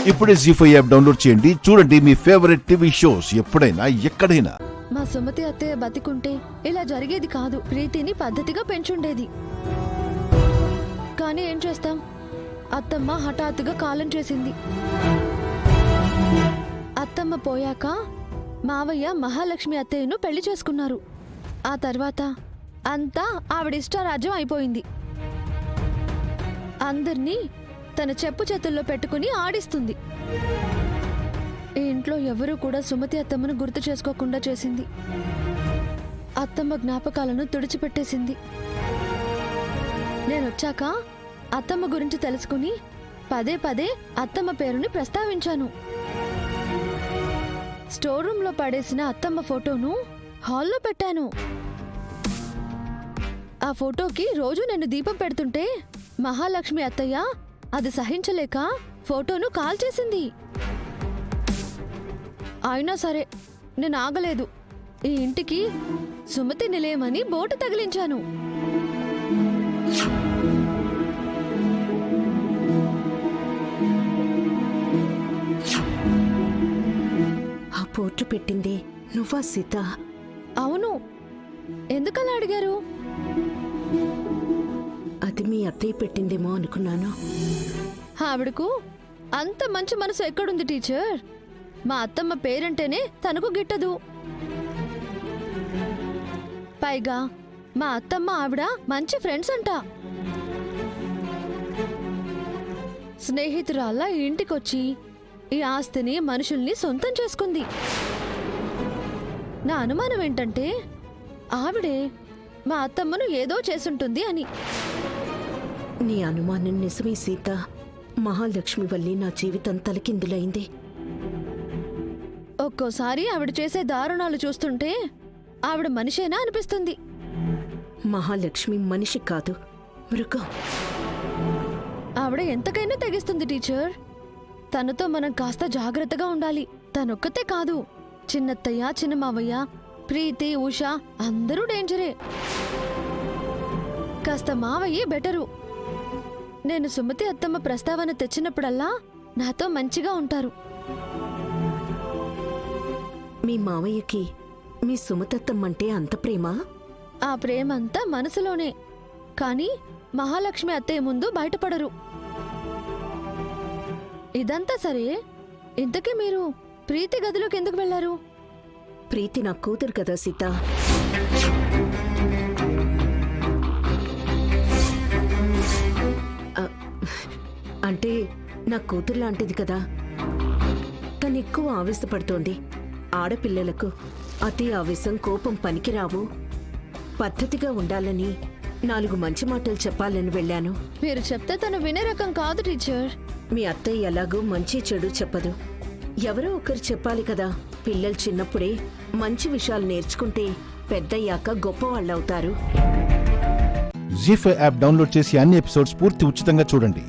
ఇప్పుడే జీ5 app download చేయండి. చూడండి మీ ఫేవరెట్ టీవీ షోస్ ఎప్పుడైనా ఎక్కడైనా. మా సుమతి అత్తయ్య బతికుంటే ఇలా జరిగేది కాదు. ప్రీతిని పద్ధతిగా పెంచుండేది. కానీ ఏం చేస్తాం, అత్తమ్మ హఠాత్తుగా కాలం చేసింది. అత్తమ్మ పోయాక మావయ్య మహాలక్ష్మి అత్తయ్యను పెళ్లి చేసుకున్నారు. ఆ తర్వాత అంతా ఆవిడ ఇష్టారాజ్యం అయిపోయింది. అందర్నీ తన చెప్పు చేతుల్లో పెట్టుకుని ఆడిస్తుంది. ఈ ఇంట్లో ఎవరూ కూడా సుమతి అత్తమ్మను గుర్తు చేసుకోకుండా చేసింది. అత్తమ్మ జ్ఞాపకాలను తుడిచిపెట్టేసింది. నేనొచ్చాక అత్తమ్మ గురించి తెలుసుకుని పదే పదే అత్తమ్మ పేరుని ప్రస్తావించాను. స్టోర్ రూమ్ లో పడేసిన అత్తమ్మ ఫోటోను హాల్లో పెట్టాను. ఆ ఫోటోకి రోజు నేను దీపం పెడుతుంటే మహాలక్ష్మి అత్తయ్య అది సహించలేక ఫోటోను కాల్చేసింది. అయినా సరే నేను ఆగలేదు. ఈ ఇంటికి సుమతి నిలయమని బోటు తగిలించాను. ఆ పోర్టు పెట్టింది నువ్వా సీత? అవును. ఎందుకలా అడిగారు? అది మీ అత్తయ్య పెట్టిందేమో అనుకున్నాను. ఆవిడకు అంత మంచి మనసు ఎక్కడుంది టీచర్? మా అత్తమ్మ పేరంటేనే తనకు గిట్టదు. పైగా మా అత్తమ్మ ఆవిడ మంచి ఫ్రెండ్స్ అంట. స్నేహితురాళ్ళ ఇంటికొచ్చి ఈ ఆస్తిని మనుషుల్ని సొంతం చేసుకుంది. నా అనుమానం ఏంటంటే ఆవిడే మా అత్తమ్మను ఏదో చేసుంటుంది అని. నీ అనుమానం నిజమే సీత. మహాలక్ష్మి వల్లే నా జీవితం తలకిందులైంది. ఒక్కోసారి ఆవిడ చేసే దారుణాలు చూస్తుంటే ఆవిడ మనిషేనా అనిపిస్తుంది. మహాలక్ష్మి మనిషి కాదు, మృగం. ఆవిడ ఎంతకైనా తెగిస్తుంది టీచర్. తనతో మనం కాస్త జాగ్రత్తగా ఉండాలి. తనొక్కతే కాదు, చిన్నత్తయ్య, చిన్నమావయ్య, ప్రీతి, ఉష అందరూ డేంజరే. కాస్త మావయ్యే బెటరు. నేను సుమతి అత్తమ్మ ప్రస్తావన తెచ్చినప్పుడల్లా నాతో మంచిగా ఉంటారు. మీ మావయ్యకి మీ సుమతత్తమ్మంటే అంత ప్రేమ? ఆ ప్రేమంతా మనసులోనే, కానీ మహాలక్ష్మి అత్తయ్య ముందు బయటపడరు. ఇదంతా సరే, ఇంతకీ మీరు ప్రీతి గదిలోకి ఎందుకు వెళ్లారు? ప్రీతి నా కూతురు కదా సీత. అంటే నా కూతురు లాంటిది కదా. తను ఎక్కువ ఆవేశపడుతోంది. ఆడపిల్లలకు అతి ఆవేశం, కోపం పనికిరావు. పద్ధతిగా ఉండాలని 4 మంచి మాటలు చెప్పాలని వెళ్ళాను. మీరు చెప్తే తను వినే రకం కాదు టీచర్. మీ అత్తయ్య ఎలాగో మంచి చెడు చెప్పదు. ఎవరో ఒకరు చెప్పాలి కదా. పిల్లలు చిన్నప్పుడే మంచి విషయాలు నేర్చుకుంటే పెద్దయ్యాక గొప్పవాళ్ళవుతారు. జీ5 యాప్ డౌన్లోడ్ చేసి అన్ని ఎపిసోడ్స్ పూర్తి ఉచితంగా చూడండి.